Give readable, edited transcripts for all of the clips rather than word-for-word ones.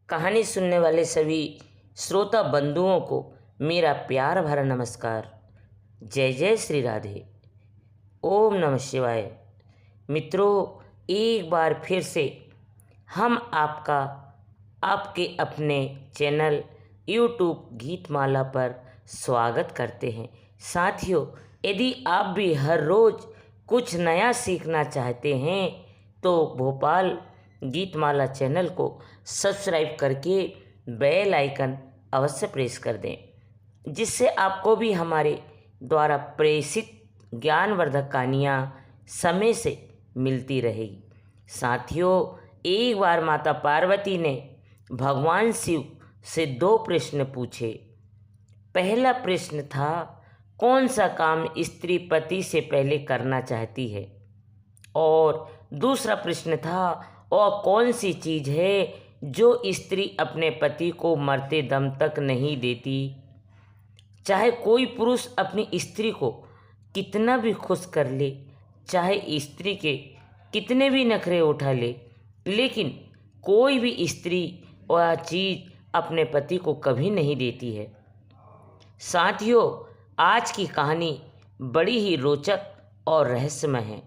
कहानी सुनने वाले सभी श्रोता बंधुओं को मेरा प्यार भरा नमस्कार। जय जय श्री राधे। ओम नमः शिवाय। मित्रों, एक बार फिर से हम आपके अपने चैनल यूट्यूब गीतमाला पर स्वागत करते हैं। साथियों, यदि आप भी हर रोज़ कुछ नया सीखना चाहते हैं तो भोपाल गीतमाला चैनल को सब्सक्राइब करके बेल आइकन अवश्य प्रेस कर दें, जिससे आपको भी हमारे द्वारा प्रेषित ज्ञानवर्धक कहानियाँ समय से मिलती रहेगी। साथियों, एक बार माता पार्वती ने भगवान शिव से 2 प्रश्न पूछे। पहला प्रश्न था, कौन सा काम स्त्री पति से पहले करना चाहती है, और दूसरा प्रश्न था, और कौन सी चीज़ है जो स्त्री अपने पति को मरते दम तक नहीं देती। चाहे कोई पुरुष अपनी स्त्री को कितना भी खुश कर ले, चाहे स्त्री के कितने भी नखरे उठा ले, लेकिन कोई भी स्त्री वह चीज़ अपने पति को कभी नहीं देती है। साथियों, आज की कहानी बड़ी ही रोचक और रहस्यमय है।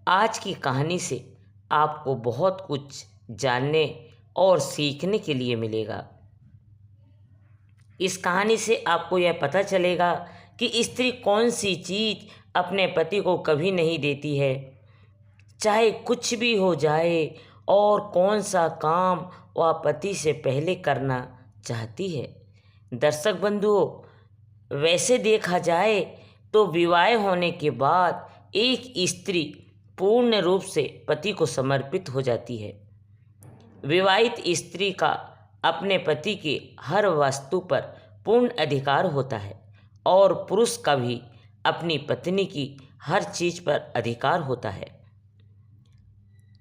आज की कहानी से आपको बहुत कुछ जानने और सीखने के लिए मिलेगा। इस कहानी से आपको यह पता चलेगा कि स्त्री कौन सी चीज़ अपने पति को कभी नहीं देती है, चाहे कुछ भी हो जाए, और कौन सा काम वह पति से पहले करना चाहती है। दर्शक बंधुओं, वैसे देखा जाए तो विवाह होने के बाद एक स्त्री पूर्ण रूप से पति को समर्पित हो जाती है। विवाहित स्त्री का अपने पति के हर वस्तु पर पूर्ण अधिकार होता है, और पुरुष का भी अपनी पत्नी की हर चीज़ पर अधिकार होता है।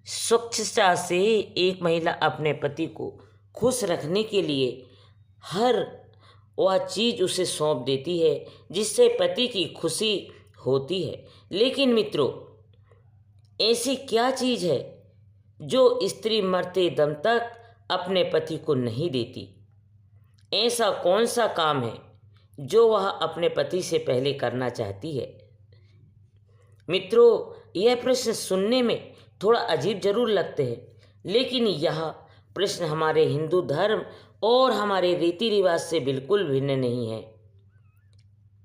स्वेच्छा से एक महिला अपने पति को खुश रखने के लिए हर वह चीज़ उसे सौंप देती है जिससे पति की खुशी होती है। लेकिन मित्रों, ऐसी क्या चीज़ है जो स्त्री मरते दम तक अपने पति को नहीं देती? ऐसा कौन सा काम है जो वह अपने पति से पहले करना चाहती है? मित्रों, यह प्रश्न सुनने में थोड़ा अजीब जरूर लगते हैं, लेकिन यह प्रश्न हमारे हिंदू धर्म और हमारे रीति रिवाज से बिल्कुल भिन्न नहीं है।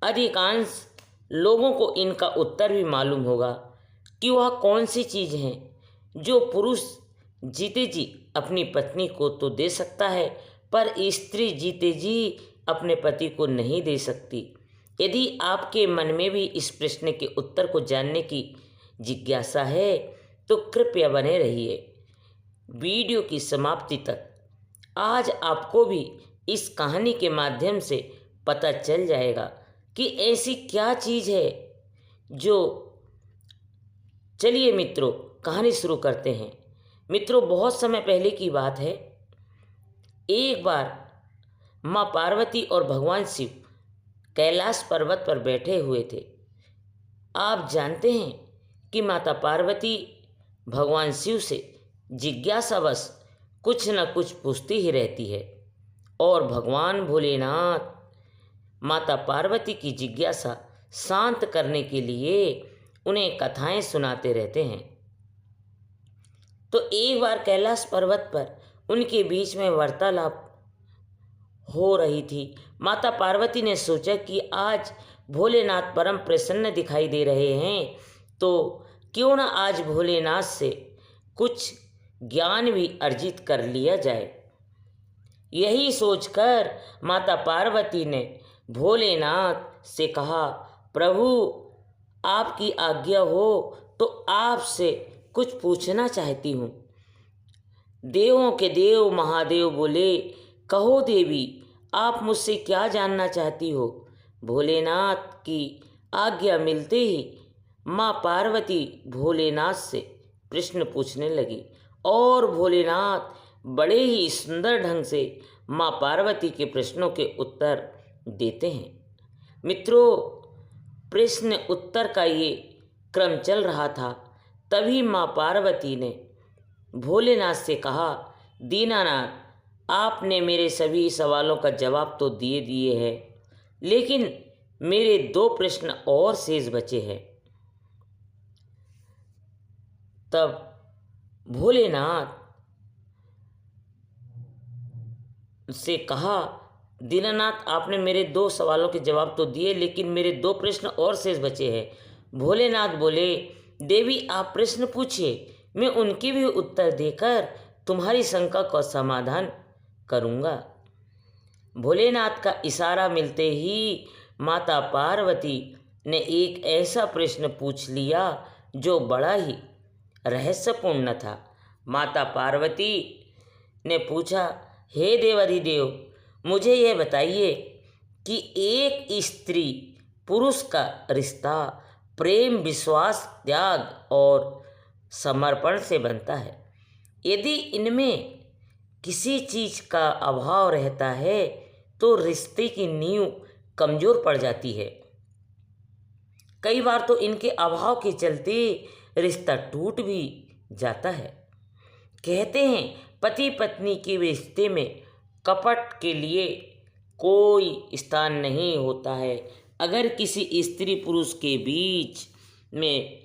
अधिकांश लोगों को इनका उत्तर भी मालूम होगा कि वह कौन सी चीज़ है जो पुरुष जीते जी अपनी पत्नी को तो दे सकता है, पर स्त्री जीते जी अपने पति को नहीं दे सकती। यदि आपके मन में भी इस प्रश्न के उत्तर को जानने की जिज्ञासा है तो कृपया बने रहिए वीडियो की समाप्ति तक। आज आपको भी इस कहानी के माध्यम से पता चल जाएगा कि ऐसी क्या चीज़ है जो। चलिए मित्रों, कहानी शुरू करते हैं। मित्रों, बहुत समय पहले की बात है। एक बार माँ पार्वती और भगवान शिव कैलाश पर्वत पर बैठे हुए थे। आप जानते हैं कि माता पार्वती भगवान शिव से जिज्ञासावश कुछ न कुछ पूछती ही रहती है, और भगवान भोलेनाथ माता पार्वती की जिज्ञासा शांत करने के लिए उन्हें कथाएं सुनाते रहते हैं। तो एक बार कैलाश पर्वत पर उनके बीच में वार्तालाप हो रही थी। माता पार्वती ने सोचा कि आज भोलेनाथ परम प्रसन्न दिखाई दे रहे हैं, तो क्यों ना आज भोलेनाथ से कुछ ज्ञान भी अर्जित कर लिया जाए। यही सोचकर माता पार्वती ने भोलेनाथ से कहा, प्रभु, आपकी आज्ञा हो तो आपसे कुछ पूछना चाहती हूँ। देवों के देव महादेव बोले, कहो देवी, आप मुझसे क्या जानना चाहती हो। भोलेनाथ की आज्ञा मिलते ही माँ पार्वती भोलेनाथ से प्रश्न पूछने लगी, और भोलेनाथ बड़े ही सुंदर ढंग से माँ पार्वती के प्रश्नों के उत्तर देते हैं। मित्रों, प्रश्न उत्तर का ये क्रम चल रहा था। तभी माँ पार्वती ने भोलेनाथ से कहा, दीनानाथ, आपने मेरे सभी सवालों का जवाब तो दिए दिए है, लेकिन मेरे 2 प्रश्न और शेष बचे हैं। तब भोलेनाथ से कहा, दीनानाथ, आपने मेरे 2 सवालों के जवाब तो दिए, लेकिन मेरे 2 प्रश्न और शेष बचे हैं। भोलेनाथ बोले, देवी आप प्रश्न पूछिए, मैं उनके भी उत्तर देकर तुम्हारी शंका का समाधान करूँगा। भोलेनाथ का इशारा मिलते ही माता पार्वती ने एक ऐसा प्रश्न पूछ लिया जो बड़ा ही रहस्यपूर्ण था। माता पार्वती ने पूछा, हे देवाधिदेव, मुझे यह बताइए कि एक स्त्री पुरुष का रिश्ता प्रेम, विश्वास, त्याग और समर्पण से बनता है। यदि इनमें किसी चीज़ का अभाव रहता है तो रिश्ते की नींव कमज़ोर पड़ जाती है। कई बार तो इनके अभाव के चलते रिश्ता टूट भी जाता है। कहते हैं पति पत्नी के रिश्ते में कपट के लिए कोई स्थान नहीं होता है। अगर किसी स्त्री पुरुष के बीच में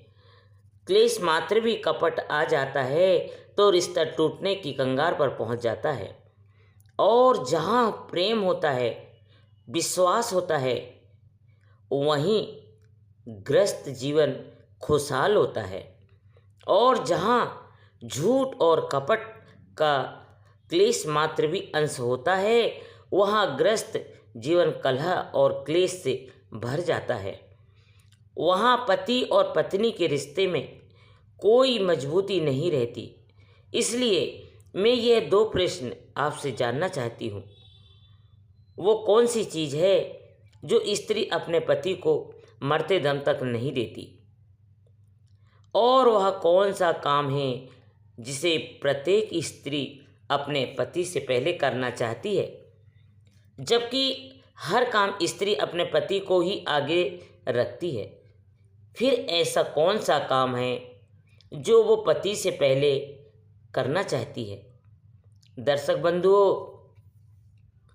क्लेश मात्र भी कपट आ जाता है तो रिश्ता टूटने की कगार पर पहुंच जाता है। और जहाँ प्रेम होता है, विश्वास होता है, वहीं ग्रस्त जीवन खुशहाल होता है। और जहाँ झूठ और कपट का क्लेश मात्र भी अंश होता है, वहाँ ग्रस्त जीवन कलह और क्लेश से भर जाता है। वहाँ पति और पत्नी के रिश्ते में कोई मजबूती नहीं रहती। इसलिए मैं ये 2 प्रश्न आपसे जानना चाहती हूँ। वो कौन सी चीज़ है जो स्त्री अपने पति को मरते दम तक नहीं देती, और वह कौन सा काम है जिसे प्रत्येक स्त्री अपने पति से पहले करना चाहती है, जबकि हर काम स्त्री अपने पति को ही आगे रखती है। फिर ऐसा कौन सा काम है जो वो पति से पहले करना चाहती है। दर्शक बंधुओं,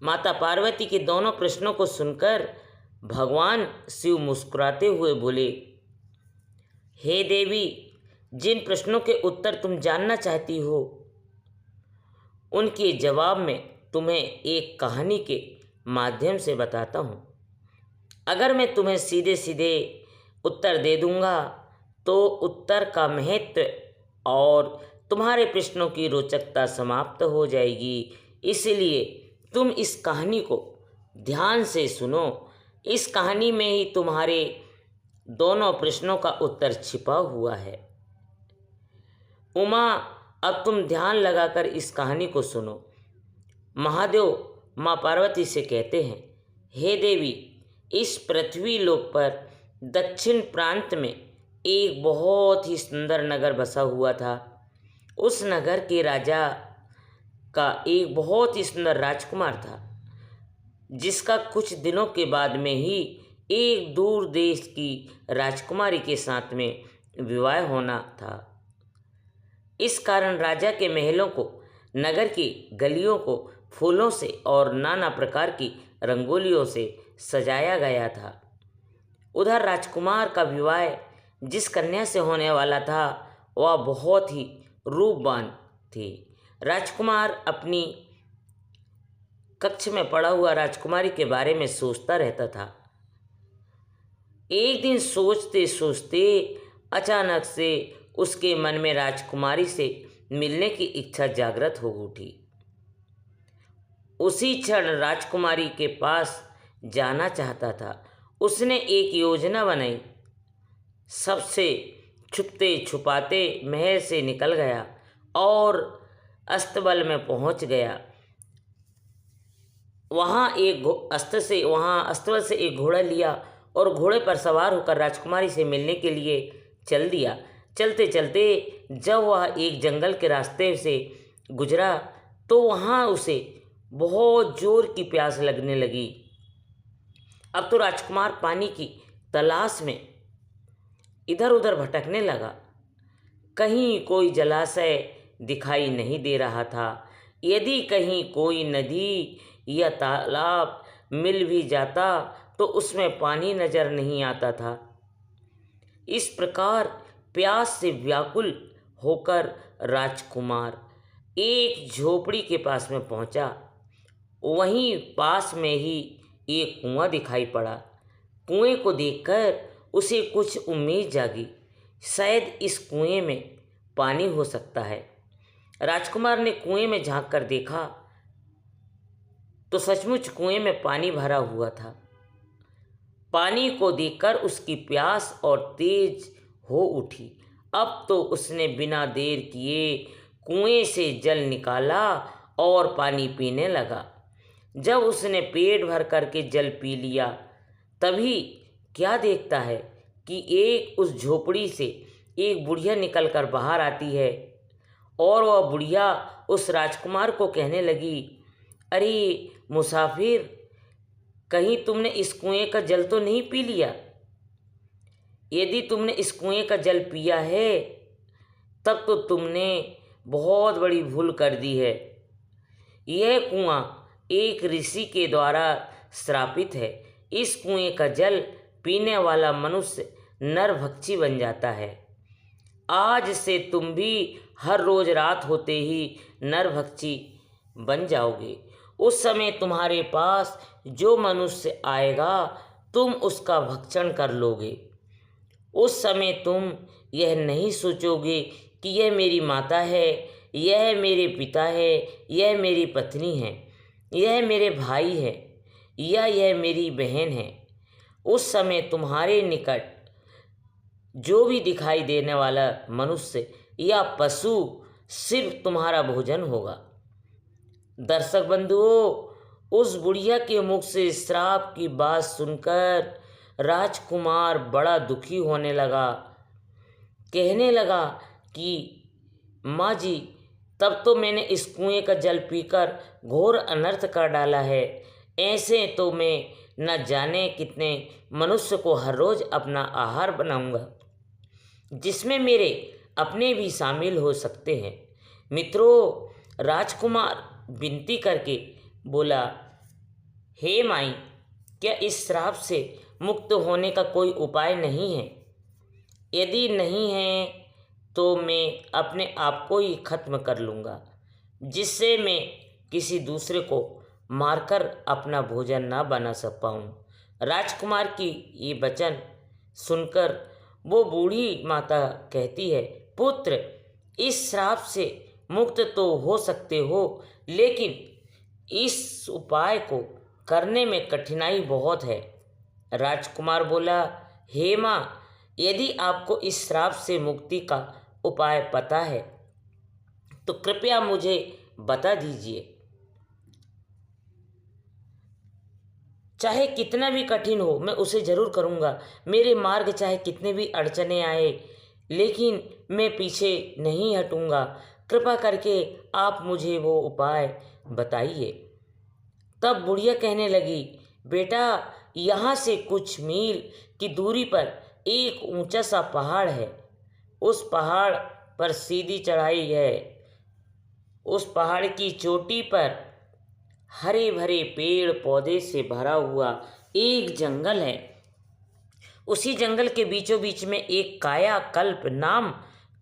माता पार्वती के दोनों प्रश्नों को सुनकर भगवान शिव मुस्कुराते हुए बोले, हे देवी, जिन प्रश्नों के उत्तर तुम जानना चाहती हो उनके जवाब में तुम्हें एक कहानी के माध्यम से बताता हूँ। अगर मैं तुम्हें सीधे सीधे उत्तर दे दूँगा तो उत्तर का महत्व और तुम्हारे प्रश्नों की रोचकता समाप्त हो जाएगी। इसलिए तुम इस कहानी को ध्यान से सुनो। इस कहानी में ही तुम्हारे दोनों प्रश्नों का उत्तर छिपा हुआ है। उमा, अब तुम ध्यान लगाकर इस कहानी को सुनो। महादेव माँ पार्वती से कहते हैं, हे देवी, इस पृथ्वी लोक पर दक्षिण प्रांत में एक बहुत ही सुंदर नगर बसा हुआ था। उस नगर के राजा का एक बहुत ही सुंदर राजकुमार था, जिसका कुछ दिनों के बाद में ही एक दूर देश की राजकुमारी के साथ में विवाह होना था। इस कारण राजा के महलों को, नगर की गलियों को फूलों से और नाना प्रकार की रंगोलियों से सजाया गया था। उधर राजकुमार का विवाह जिस कन्या से होने वाला था वह बहुत ही रूपवान थी। राजकुमार अपनी कक्ष में पड़ा हुआ राजकुमारी के बारे में सोचता रहता था। एक दिन सोचते सोचते अचानक से उसके मन में राजकुमारी से मिलने की इच्छा जागृत हो उठी। उसी क्षण राजकुमारी के पास जाना चाहता था। उसने एक योजना बनाई। सबसे छुपते छुपाते महल से निकल गया और अस्तबल में पहुंच गया। वहाँ अस्तबल से एक घोड़ा लिया और घोड़े पर सवार होकर राजकुमारी से मिलने के लिए चल दिया। चलते चलते जब वह एक जंगल के रास्ते से गुजरा तो वहाँ उसे बहुत जोर की प्यास लगने लगी। अब तो राजकुमार पानी की तलाश में इधर उधर भटकने लगा। कहीं कोई जलाशय दिखाई नहीं दे रहा था, यदि कहीं कोई नदी या तालाब मिल भी जाता तो उसमें पानी नजर नहीं आता था। इस प्रकार प्यास से व्याकुल होकर राजकुमार एक झोपड़ी के पास में पहुंचा। वहीं पास में ही एक कुआं दिखाई पड़ा। कुएं को देखकर उसे कुछ उम्मीद जागी, शायद इस कुएं में पानी हो सकता है। राजकुमार ने कुएं में झांक कर देखा तो सचमुच कुएं में पानी भरा हुआ था। पानी को देखकर उसकी प्यास और तेज हो उठी। अब तो उसने बिना देर किए कुएं से जल निकाला और पानी पीने लगा। जब उसने पेट भर करके जल पी लिया, तभी क्या देखता है कि एक उस झोपड़ी से एक बुढ़िया निकल कर बाहर आती है और वह बुढ़िया उस राजकुमार को कहने लगी, अरे मुसाफिर, कहीं तुमने इस कुएं का जल तो नहीं पी लिया? यदि तुमने इस कुएं का जल पिया है तब तो तुमने बहुत बड़ी भूल कर दी है। यह कुआं एक ऋषि के द्वारा श्रापित है। इस कुएं का जल पीने वाला मनुष्य नरभक्षी बन जाता है। आज से तुम भी हर रोज रात होते ही नरभक्षी बन जाओगे। उस समय तुम्हारे पास जो मनुष्य आएगा तुम उसका भक्षण कर लोगे। उस समय तुम यह नहीं सोचोगे कि यह मेरी माता है, यह मेरे पिता है, यह मेरी पत्नी है, यह मेरे भाई है या यह मेरी बहन है। उस समय तुम्हारे निकट जो भी दिखाई देने वाला मनुष्य या पशु सिर्फ तुम्हारा भोजन होगा। दर्शक बंधुओं, उस बुढ़िया के मुख से श्राप की बात सुनकर राजकुमार बड़ा दुखी होने लगा। कहने लगा कि माँ जी, तब तो मैंने इस कुएं का जल पीकर घोर अनर्थ कर डाला है। ऐसे तो मैं न जाने कितने मनुष्य को हर रोज अपना आहार बनाऊंगा, जिसमें मेरे अपने भी शामिल हो सकते हैं। मित्रों, राजकुमार विनती करके बोला, हे माई, क्या इस श्राप से मुक्त होने का कोई उपाय नहीं है? यदि नहीं है तो मैं अपने आप को ही खत्म कर लूँगा, जिससे मैं किसी दूसरे को मारकर अपना भोजन ना बना सक पाऊँ। राजकुमार की ये वचन सुनकर वो बूढ़ी माता कहती है, पुत्र, इस श्राप से मुक्त तो हो सकते हो, लेकिन इस उपाय को करने में कठिनाई बहुत है। राजकुमार बोला, हे माँ, यदि आपको इस श्राप से मुक्ति का उपाय पता है तो कृपया मुझे बता दीजिए। चाहे कितना भी कठिन हो मैं उसे ज़रूर करूँगा। मेरे मार्ग चाहे कितने भी अड़चने आए, लेकिन मैं पीछे नहीं हटूँगा। कृपा करके आप मुझे वो उपाय बताइए। तब बुढ़िया कहने लगी, बेटा, यहाँ से कुछ मील की दूरी पर एक ऊंचा सा पहाड़ है। उस पहाड़ पर सीधी चढ़ाई है। उस पहाड़ की चोटी पर हरे भरे पेड़ पौधे से भरा हुआ एक जंगल है। उसी जंगल के बीचों बीच में एक कायाकल्प नाम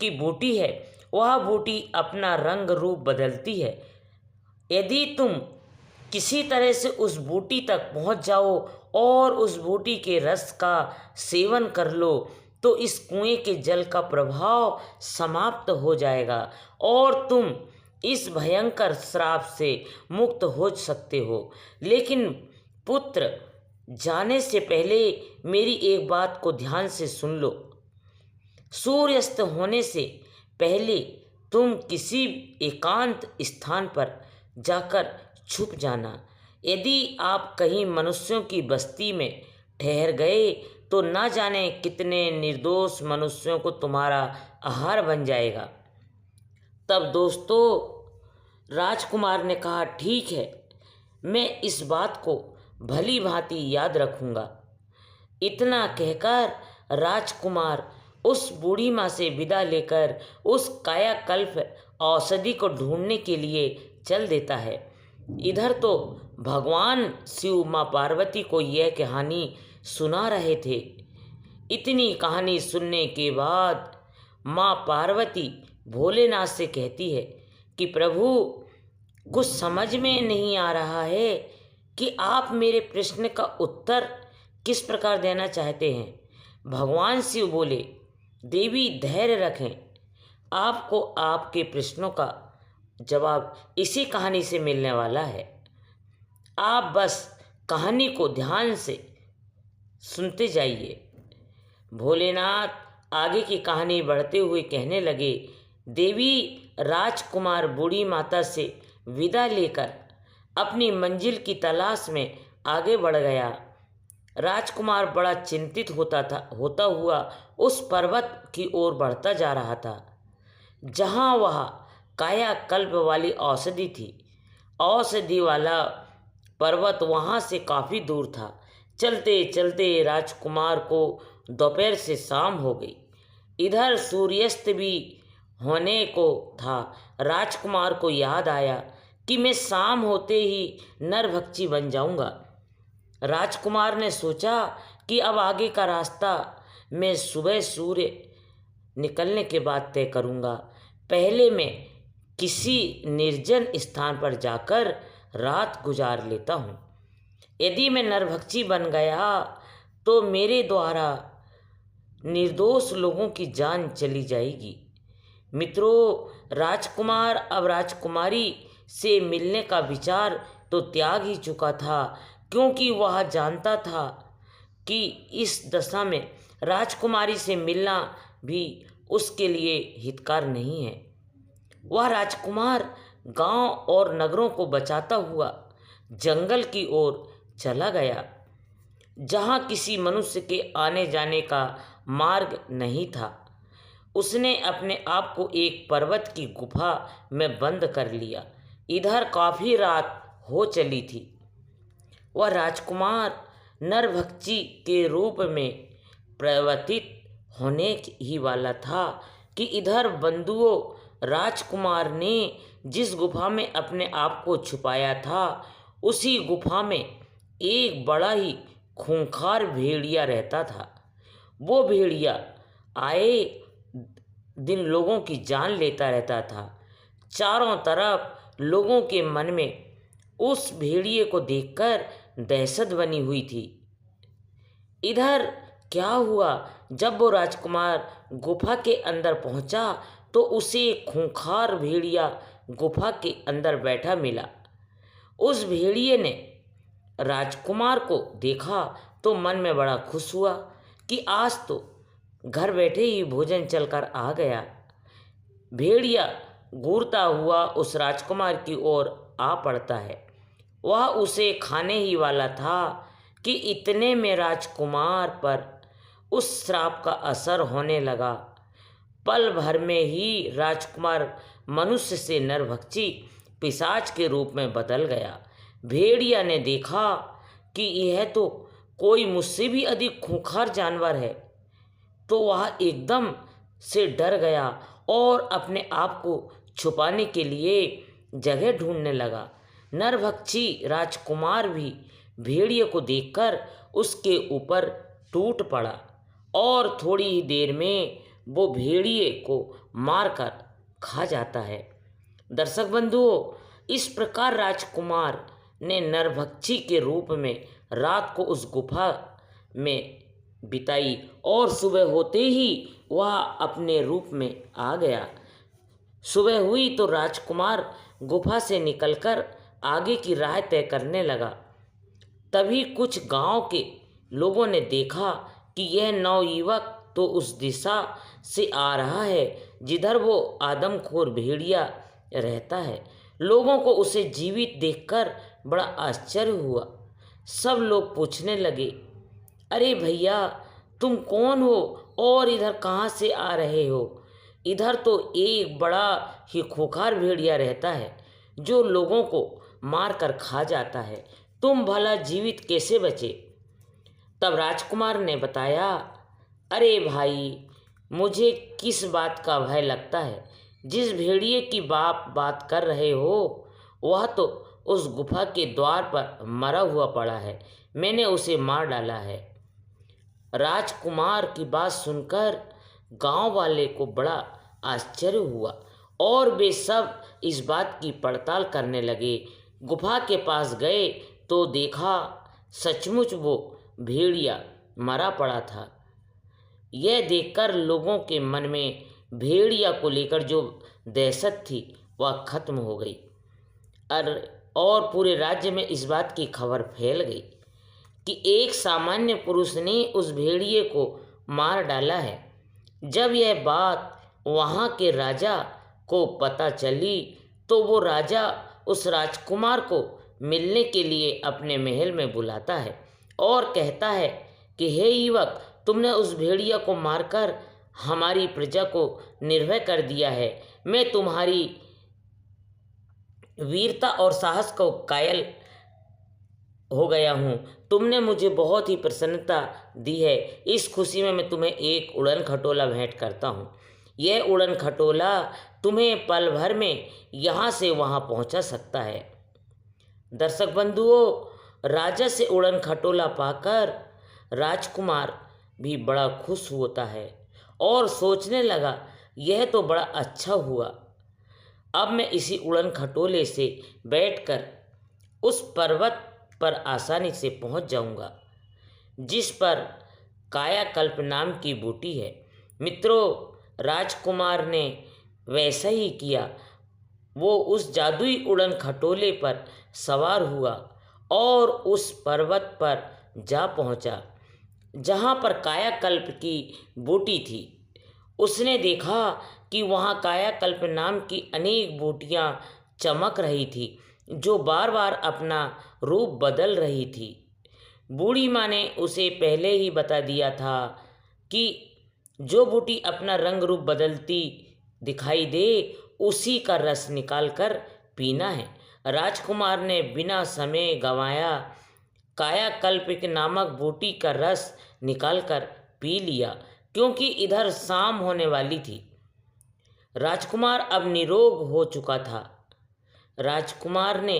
की बूटी है। वह बूटी अपना रंग रूप बदलती है। यदि तुम किसी तरह से उस बूटी तक पहुंच जाओ और उस बूटी के रस का सेवन कर लो तो इस कुएं के जल का प्रभाव समाप्त हो जाएगा और तुम इस भयंकर श्राप से मुक्त हो सकते हो। लेकिन पुत्र, जाने से पहले मेरी एक बात को ध्यान से सुन लो। सूर्यास्त होने से पहले तुम किसी एकांत स्थान पर जाकर छुप जाना। यदि आप कहीं मनुष्यों की बस्ती में ठहर गए तो ना जाने कितने निर्दोष मनुष्यों को तुम्हारा आहार बन जाएगा। तब दोस्तों, राजकुमार ने कहा, ठीक है, मैं इस बात को भली भांति याद रखूंगा। इतना कहकर राजकुमार उस बूढ़ी माँ से विदा लेकर उस कायाकल्प औषधि को ढूंढने के लिए चल देता है। इधर तो भगवान शिव माँ पार्वती को यह कहानी सुना रहे थे। इतनी कहानी सुनने के बाद माँ पार्वती भोलेनाथ से कहती है कि प्रभु, कुछ समझ में नहीं आ रहा है कि आप मेरे प्रश्न का उत्तर किस प्रकार देना चाहते हैं। भगवान शिव बोले, देवी धैर्य रखें, आपको आपके प्रश्नों का जवाब इसी कहानी से मिलने वाला है। आप बस कहानी को ध्यान से सुनते जाइए। भोलेनाथ आगे की कहानी बढ़ते हुए कहने लगे, देवी राजकुमार बूढ़ी माता से विदा लेकर अपनी मंजिल की तलाश में आगे बढ़ गया। राजकुमार बड़ा चिंतित होता हुआ उस पर्वत की ओर बढ़ता जा रहा था जहाँ वह कायाकल्प वाली औषधि थी। औषधि वाला पर्वत वहाँ से काफ़ी दूर था। चलते चलते राजकुमार को दोपहर से शाम हो गई। इधर सूर्यास्त भी होने को था। राजकुमार को याद आया कि मैं शाम होते ही नरभक्षी बन जाऊंगा। राजकुमार ने सोचा कि अब आगे का रास्ता मैं सुबह सूर्य निकलने के बाद तय करूंगा। पहले मैं किसी निर्जन स्थान पर जाकर रात गुजार लेता हूँ। यदि मैं नरभक्षी बन गया तो मेरे द्वारा निर्दोष लोगों की जान चली जाएगी। मित्रों, राजकुमार अब राजकुमारी से मिलने का विचार तो त्याग ही चुका था, क्योंकि वह जानता था कि इस दशा में राजकुमारी से मिलना भी उसके लिए हितकर नहीं है। वह राजकुमार गांव और नगरों को बचाता हुआ जंगल की ओर चला गया, जहां किसी मनुष्य के आने जाने का मार्ग नहीं था। उसने अपने आप को एक पर्वत की गुफा में बंद कर लिया। इधर काफ़ी रात हो चली थी। वह राजकुमार नरभक्षी के रूप में परिवर्तित होने ही वाला था कि इधर बंधुओं राजकुमार ने जिस गुफा में अपने आप को छुपाया था, उसी गुफा में एक बड़ा ही खूंखार भेड़िया रहता था। वो भेड़िया आए दिन लोगों की जान लेता रहता था। चारों तरफ लोगों के मन में उस भेड़िए को देखकर दहशत बनी हुई थी। इधर क्या हुआ, जब वो राजकुमार गुफा के अंदर पहुंचा तो उसे खूंखार भेड़िया गुफा के अंदर बैठा मिला। उस भेड़िए ने राजकुमार को देखा तो मन में बड़ा खुश हुआ कि आज तो घर बैठे ही भोजन चलकर आ गया। भेड़िया घूरता हुआ उस राजकुमार की ओर आ पड़ता है। वह उसे खाने ही वाला था कि इतने में राजकुमार पर उस श्राप का असर होने लगा। पल भर में ही राजकुमार मनुष्य से नरभक्षी पिशाच के रूप में बदल गया। भेड़िया ने देखा कि यह तो कोई मुझसे भी अधिक खूंखार जानवर है, तो वह एकदम से डर गया और अपने आप को छुपाने के लिए जगह ढूंढने लगा। नरभक्षी राजकुमार भी भेड़िए को देखकर उसके ऊपर टूट पड़ा और थोड़ी ही देर में वो भेड़िए को मारकर खा जाता है। दर्शक बंधुओं, इस प्रकार राजकुमार ने नरभक्षी के रूप में रात को उस गुफा में बिताई और सुबह होते ही वह अपने रूप में आ गया। सुबह हुई तो राजकुमार गुफा से निकलकर आगे की राह तय करने लगा। तभी कुछ गांव के लोगों ने देखा कि यह नवयुवक तो उस दिशा से आ रहा है जिधर वो आदमखोर भेड़िया रहता है। लोगों को उसे जीवित देखकर बड़ा आश्चर्य हुआ। सब लोग पूछने लगे, अरे भैया, तुम कौन हो और इधर कहाँ से आ रहे हो? इधर तो एक बड़ा ही खूंखार भेड़िया रहता है जो लोगों को मार कर खा जाता है। तुम भला जीवित कैसे बचे? तब राजकुमार ने बताया, अरे भाई, मुझे किस बात का भय लगता है। जिस भेड़िए की बात कर रहे हो वह तो उस गुफा के द्वार पर मरा हुआ पड़ा है, मैंने उसे मार डाला है। राजकुमार की बात सुनकर गांव वाले को बड़ा आश्चर्य हुआ और वे सब इस बात की पड़ताल करने लगे। गुफा के पास गए तो देखा सचमुच वो भेड़िया मरा पड़ा था। यह देखकर लोगों के मन में भेड़िया को लेकर जो दहशत थी वह खत्म हो गई और पूरे राज्य में इस बात की खबर फैल गई कि एक सामान्य पुरुष ने उस भेड़िए को मार डाला है। जब यह बात वहाँ के राजा को पता चली तो वो राजा उस राजकुमार को मिलने के लिए अपने महल में बुलाता है और कहता है कि हे युवक, तुमने उस भेड़िया को मारकर हमारी प्रजा को निर्भय कर दिया है। मैं तुम्हारी वीरता और साहस को कायल हो गया हूँ। तुमने मुझे बहुत ही प्रसन्नता दी है। इस खुशी में मैं तुम्हें एक उड़न खटोला भेंट करता हूँ। यह उड़न खटोला तुम्हें पल भर में यहाँ से वहाँ पहुँचा सकता है। दर्शक बंधुओं, राजा से उड़न खटोला पाकर राजकुमार भी बड़ा खुश होता है और सोचने लगा, यह तो बड़ा अच्छा हुआ। अब मैं इसी उड़न खटोले से बैठकर उस पर्वत पर आसानी से पहुंच जाऊंगा जिस पर कायाकल्प नाम की बूटी है। मित्रों, राजकुमार ने वैसा ही किया। वो उस जादुई उड़न खटोले पर सवार हुआ और उस पर्वत पर जा पहुंचा जहां पर कायाकल्प की बूटी थी। उसने देखा कि वहां कायाकल्प नाम की अनेक बूटियां चमक रही थी जो बार बार अपना रूप बदल रही थी। बूढ़ी माँ ने उसे पहले ही बता दिया था कि जो बूटी अपना रंग रूप बदलती दिखाई दे उसी का रस निकालकर पीना है। राजकुमार ने बिना समय गंवाया कायाकल्प नामक बूटी का रस निकालकर पी लिया क्योंकि इधर शाम होने वाली थी। राजकुमार अब निरोग हो चुका था। राजकुमार ने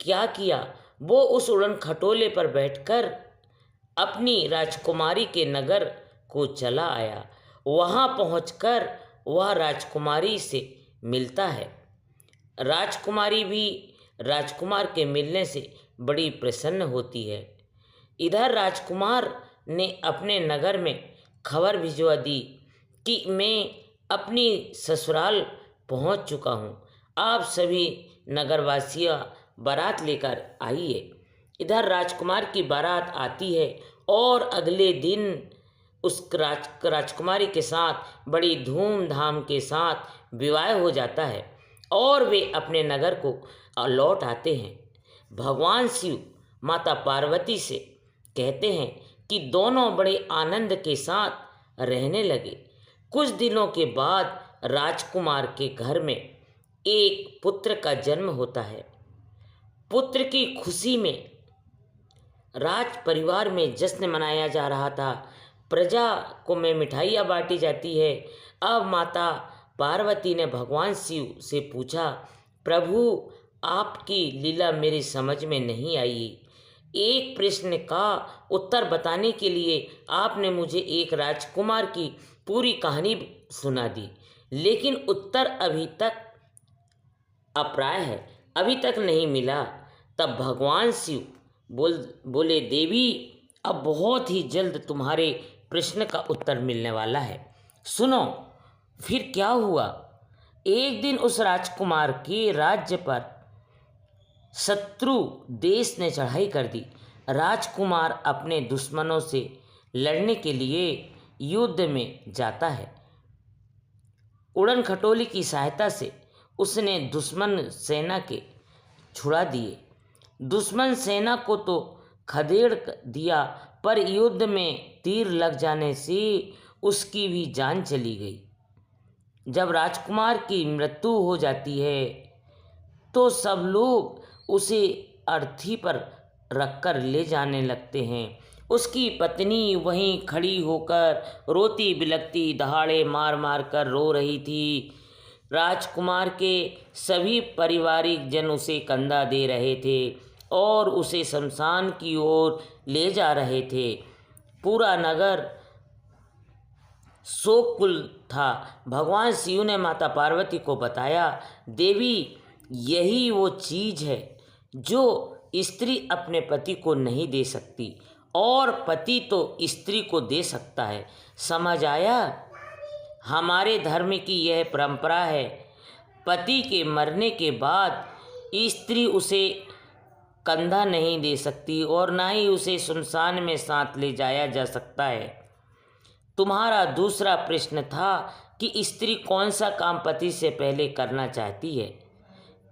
क्या किया, वो उस उड़न खटोले पर बैठकर अपनी राजकुमारी के नगर को चला आया। वहाँ पहुंचकर वह राजकुमारी से मिलता है। राजकुमारी भी राजकुमार के मिलने से बड़ी प्रसन्न होती है। इधर राजकुमार ने अपने नगर में खबर भिजवा दी कि मैं अपनी ससुराल पहुंच चुका हूं। आप सभी नगरवासियों बारात लेकर आइए। इधर राजकुमार की बारात आती है और अगले दिन उस राजकुमारी के साथ बड़ी धूमधाम के साथ विवाह हो जाता है और वे अपने नगर को लौट आते हैं। भगवान शिव माता पार्वती से कहते हैं कि दोनों बड़े आनंद के साथ रहने लगे। कुछ दिनों के बाद राजकुमार के घर में एक पुत्र का जन्म होता है। पुत्र की खुशी में राज परिवार में जश्न मनाया जा रहा था। प्रजा को में मिठाइयाँ बांटी जाती है। अब माता पार्वती ने भगवान शिव से पूछा, प्रभु, आपकी लीला मेरी समझ में नहीं आई। एक प्रश्न का उत्तर बताने के लिए आपने मुझे एक राजकुमार की पूरी कहानी सुना दी, लेकिन उत्तर अभी तक अप्राय है, अभी तक नहीं मिला। तब भगवान शिव बोले, देवी, अब बहुत ही जल्द तुम्हारे प्रश्न का उत्तर मिलने वाला है। सुनो, फिर क्या हुआ। एक दिन उस राजकुमार के राज्य पर शत्रु देश ने चढ़ाई कर दी। राजकुमार अपने दुश्मनों से लड़ने के लिए युद्ध में जाता है। उड़न खटोले की सहायता से उसने दुश्मन सेना के छुड़ा दिए। दुश्मन सेना को तो खदेड़ दिया, पर युद्ध में तीर लग जाने से उसकी भी जान चली गई। जब राजकुमार की मृत्यु हो जाती है तो सब लोग उसे अर्थी पर रखकर ले जाने लगते हैं। उसकी पत्नी वहीं खड़ी होकर रोती बिलखती दहाड़े मार मार कर रो रही थी। राजकुमार के सभी पारिवारिक जन उसे कंधा दे रहे थे और उसे शमशान की ओर ले जा रहे थे। पूरा नगर शोककुल था। भगवान शिव ने माता पार्वती को बताया, देवी, यही वो चीज़ है जो स्त्री अपने पति को नहीं दे सकती और पति तो स्त्री को दे सकता है। समझ आया? हमारे धर्म की यह परंपरा है। पति के मरने के बाद स्त्री उसे कंधा नहीं दे सकती और ना ही उसे शमशान में साथ ले जाया जा सकता है। तुम्हारा दूसरा प्रश्न था कि स्त्री कौन सा काम पति से पहले करना चाहती है,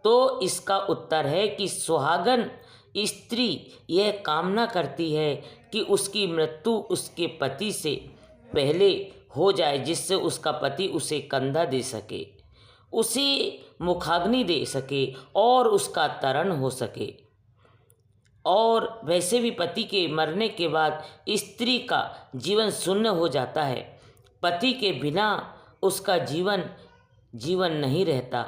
तो इसका उत्तर है कि सुहागन स्त्री यह कामना करती है कि उसकी मृत्यु उसके पति से पहले हो जाए, जिससे उसका पति उसे कंधा दे सके, उसे मुखाग्नि दे सके और उसका तरण हो सके। और वैसे भी पति के मरने के बाद स्त्री का जीवन शून्य हो जाता है। पति के बिना उसका जीवन नहीं रहता।